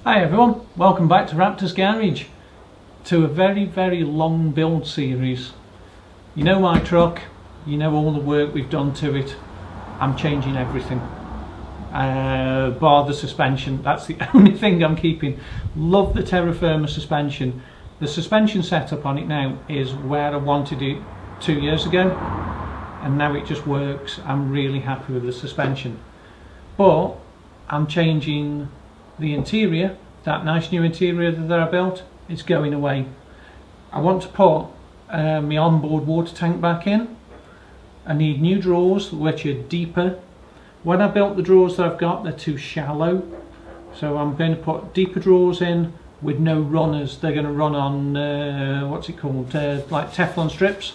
Hi everyone, welcome back to Raptor's Garage, to a very long build series. You know my truck, you know all the work we've done to it. I'm changing everything, bar the suspension. That's the only thing I'm keeping. Love the terra firma suspension. The suspension setup on it now is where I wanted it 2 years ago, and now it just works. I'm really happy with the suspension, but I'm changing the interior. That nice new interior that I built is going away. I want to put my onboard water tank back in. I need new drawers which are deeper. When I built the drawers that I've got, they're too shallow, so I'm going to put deeper drawers in with no runners. They're going to run on what's it called, like Teflon strips,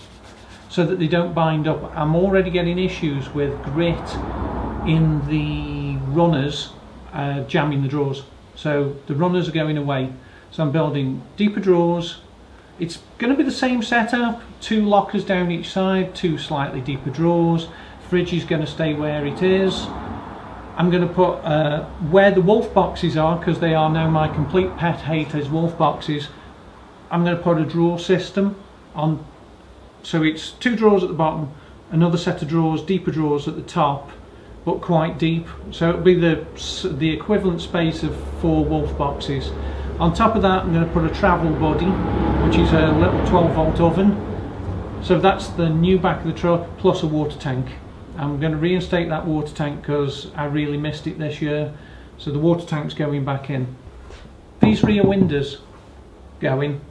so that they don't bind up. I'm already getting issues with grit in the runners jamming the drawers, so the runners are going away. So I'm building deeper drawers. It's going to be the same setup, 2 lockers down each side, 2 slightly deeper drawers. Fridge is going to stay where it is. I'm going to put where the wolf boxes are, because they are now my complete pet hate as wolf boxes. I'm going to put a drawer system on, so it's 2 drawers at the bottom, another set of drawers, deeper drawers at the top, but quite deep, so it'll be the equivalent space of 4 wolf boxes. On top of that, I'm going to put a travel body, which is a little 12-volt oven. So that's the new back of the truck, plus a water tank. I'm going to reinstate that water tank because I really missed it this year, so the water tank's going back in. These rear windows going,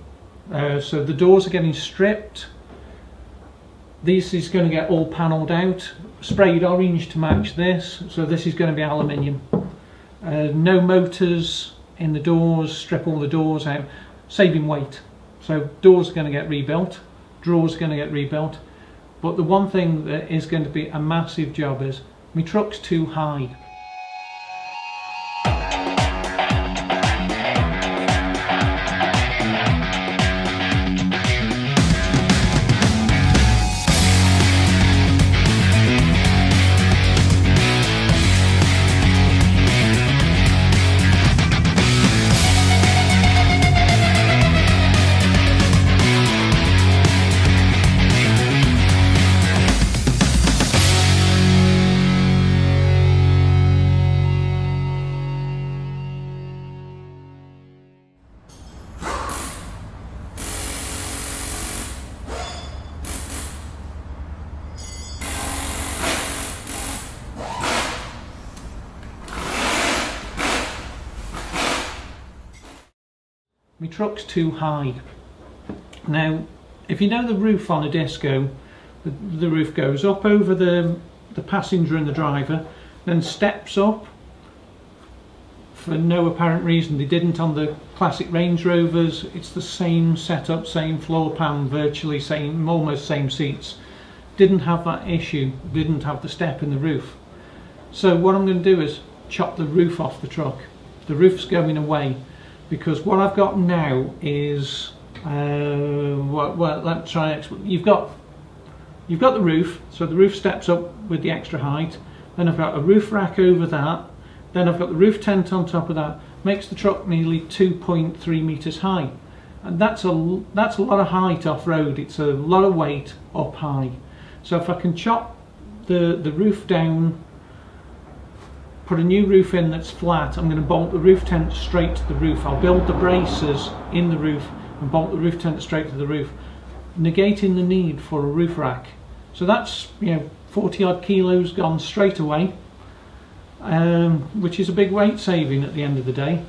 so the doors are getting stripped. This is going to get all panelled out, sprayed orange to match this, so this is going to be aluminium. No motors in the doors, strip all the doors out, saving weight. So doors are going to get rebuilt, drawers are going to get rebuilt, but the one thing that is going to be a massive job is my truck's too high. My truck's too high. Now, if you know the roof on a disco, the roof goes up over the passenger and the driver, then steps up for no apparent reason. They didn't on the classic Range Rovers. It's the same setup, same floor pan, virtually same, almost same seats. Didn't have that issue, didn't have the step in the roof. So what I'm going to do is chop the roof off the truck. The roof's going away, because what I've got now is well, let's try it. You've got the roof, so the roof steps up with the extra height. Then I've got a roof rack over that. Then I've got the roof tent on top of that. Makes the truck nearly 2.3 meters high, and that's a lot of height off road. It's a lot of weight up high. So if I can chop the roof down, put a new roof in that's flat, I'm going to bolt the roof tent straight to the roof. I'll build the braces in the roof and bolt the roof tent straight to the roof, negating the need for a roof rack. So that's 40 odd kilos gone straight away, which is a big weight saving at the end of the day.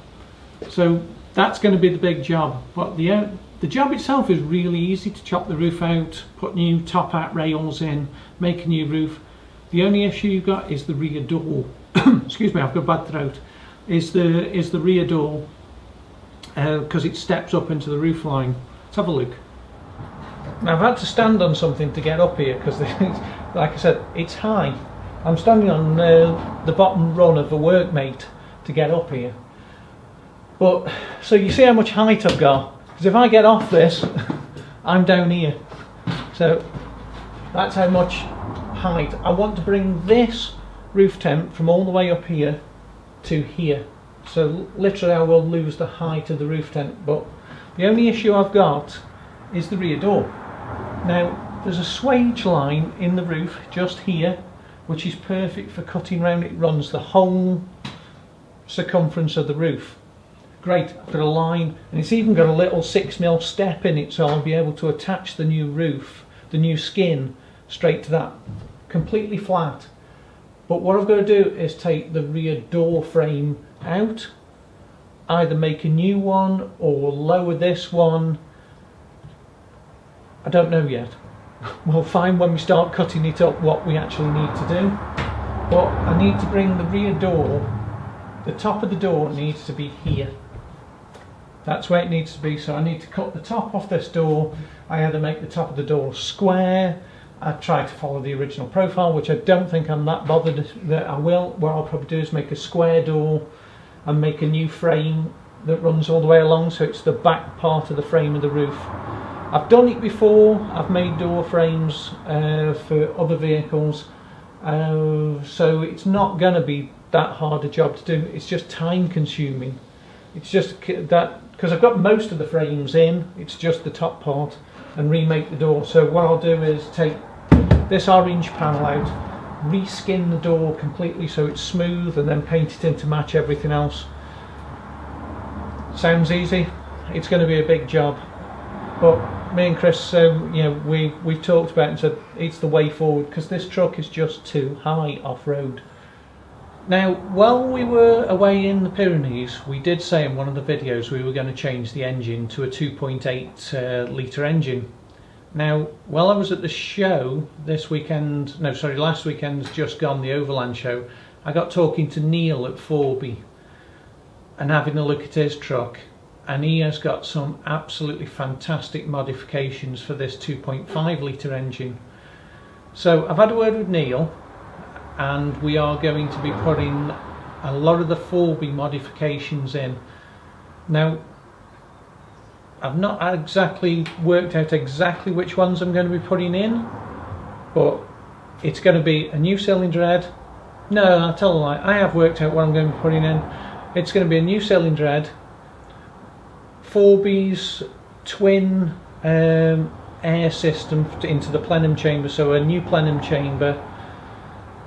So that's going to be the big job. But the job itself is really easy. To chop the roof out, put new top hat rails in, make a new roof. The only issue you've got is the rear door. Excuse me, I've got a bad throat. Is the rear door, because it steps up into the roof line. Let's have a look. Now, I've had to stand on something to get up here because, like I said, it's high. I'm standing on the bottom run of a workmate to get up here. But so you see how much height I've got. Because if I get off this, I'm down here. So that's how much height. I want to bring this roof tent from all the way up here to here. so literally I will lose the height of the roof tent. But the only issue I've got is the rear door. Now there's a swage line in the roof just here, which is perfect for cutting round. It runs the whole circumference of the roof. Great, I've got a line, and it's even got a little 6mm step in it, so I'll be able to attach the new roof, the new skin, straight to that, completely flat. But what I've got to do is take the rear door frame out, either make a new one or lower this one. I don't know yet. We'll find when we start cutting it up what we actually need to do. But I need to bring the rear door, the top of the door needs to be here. That's where it needs to be, so I need to cut the top off this door. I either make the top of the door square, I try to follow the original profile, which I don't think I'm that bothered that I will. What I'll probably do is make a square door and make a new frame that runs all the way along, so it's the back part of the frame of the roof. I've done it before, I've made door frames for other vehicles, so it's not going to be that hard a job to do. It's just time consuming. It's just that, because I've got most of the frames in, it's just the top part, and remake the door. So what I'll do is take this orange panel out, reskin the door completely so it's smooth, and then paint it in to match everything else. Sounds easy, it's going to be a big job, but me and Chris, we've talked about it and said it's the way forward, because this truck is just too high off-road. Now, while we were away in the Pyrenees, we did say in one of the videos we were going to change the engine to a 2.8 litre engine. Now, while I was at the show last weekend's just gone, the Overland show, I got talking to Neil at Forby and having a look at his truck, and he has got some absolutely fantastic modifications for this 2.5 litre engine. So I've had a word with Neil, and we are going to be putting a lot of the Forby modifications in. Now, I've not exactly worked out exactly which ones I'm going to be putting in, but it's going to be a new cylinder head. No, I'll tell a lie, I have worked out what I'm going to be putting in. It's going to be a new cylinder head, Forby's twin air system into the plenum chamber, so a new plenum chamber,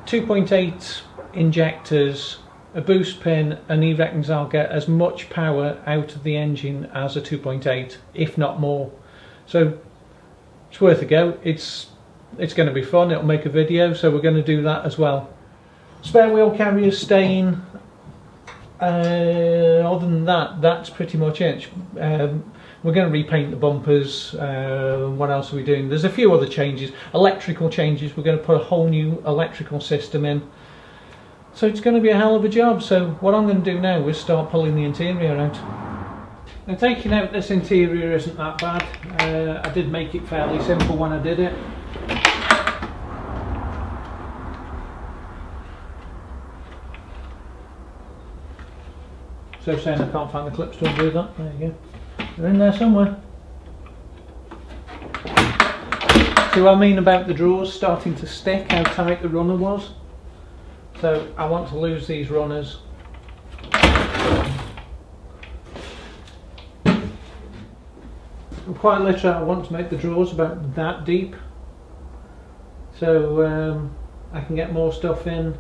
2.8 injectors, a boost pin, and he reckons I'll get as much power out of the engine as a 2.8, if not more. So it's worth a go. It's going to be fun. It'll make a video, so we're going to do that as well. Spare wheel carriers staying. Other than that, that's pretty much it. We're going to repaint the bumpers. What else are we doing? There's a few other changes, electrical changes. We're going to put a whole new electrical system in. So it's going to be a hell of a job. So what I'm going to do now is start pulling the interior out. Now, taking out this interior isn't that bad. I did make it fairly simple when I did it. So saying I can't find the clips to undo that. There you go. They're in there somewhere. See what I mean about the drawers starting to stick, how tight the runner was? So I want to lose these runners. Quite literally, I want to make the drawers about that deep, so I can get more stuff in.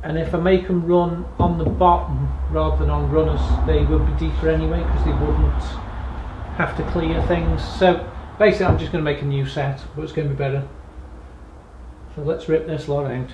And if I make them run on the bottom rather than on runners, they will be deeper anyway, because they wouldn't have to clear things. So basically I'm just going to make a new set, but it's going to be better. So let's rip this lot out.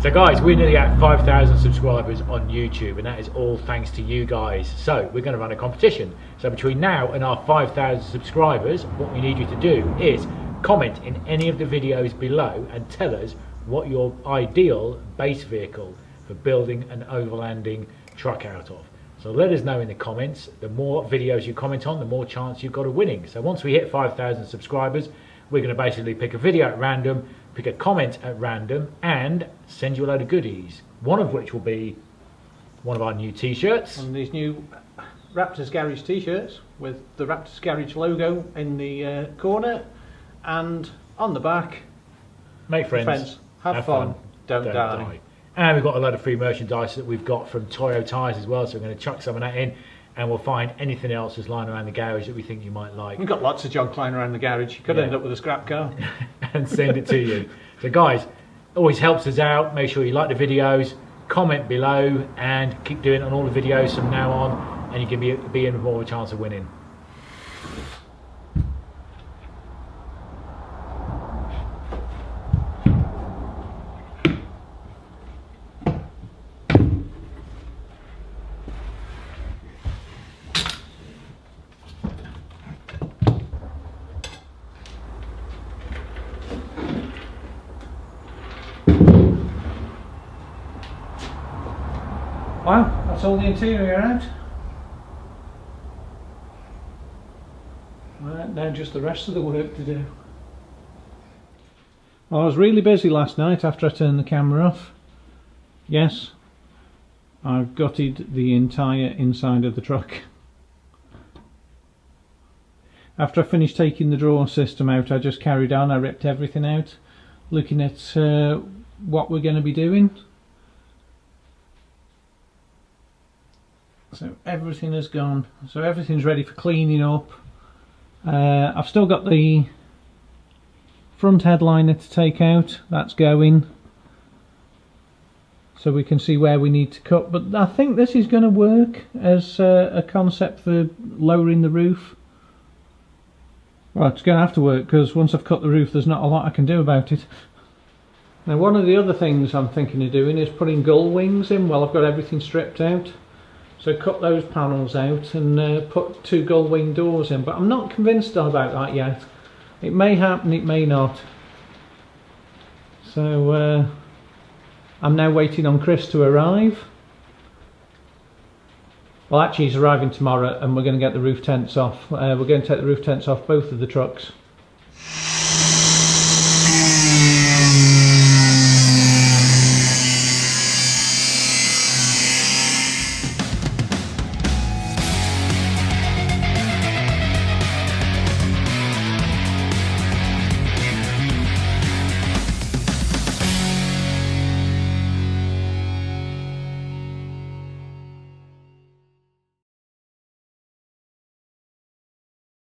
So guys, we're nearly at 5,000 subscribers on YouTube, and that is all thanks to you guys. So we're going to run a competition. So between now and our 5,000 subscribers, what we need you to do is Comment in any of the videos below and tell us what your ideal base vehicle for building an overlanding truck out of. So let us know in the comments. The more videos you comment on, the more chance you've got of winning. So once we hit 5,000 subscribers, we're going to basically pick a video at random, pick a comment at random, and send you a load of goodies. One of which will be one of our new t-shirts. And these new Raptor's Garage t-shirts with the Raptor's Garage logo in the corner, and on the back, make friends, have fun, don't die. And we've got a load of free merchandise that we've got from Toyo Tyres as well, so we're going to chuck some of that in, and we'll find anything else that's lying around the garage that we think you might like. We've got lots of junk lying around the garage. You could end up with a scrap car. And send it to you. So guys, always helps us out. Make sure you like the videos, comment below, and keep doing it on all the videos from now on, and you can be in with more of a chance of winning. Wow, that's all the interior out. Right, now just the rest of the work to do. Well, I was really busy last night after I turned the camera off. Yes, I've gutted the entire inside of the truck. After I finished taking the drawer system out, I just carried on. I ripped everything out, looking at what we're going to be doing. So everything has gone, so everything's ready for cleaning up. I've still got the front headliner to take out, that's going, so we can see where we need to cut, but I think this is going to work as a concept for lowering the roof. Well, it's going to have to work, because once I've cut the roof there's not a lot I can do about it. Now, one of the other things I'm thinking of doing is putting gull wings in while I've got everything stripped out. So cut those panels out and put 2 gull wing doors in, but I'm not convinced about that yet. It may happen, it may not. So I'm now waiting on Chris to arrive. Well, actually he's arriving tomorrow, and we're going to get the roof tents off. We're going to take the roof tents off both of the trucks.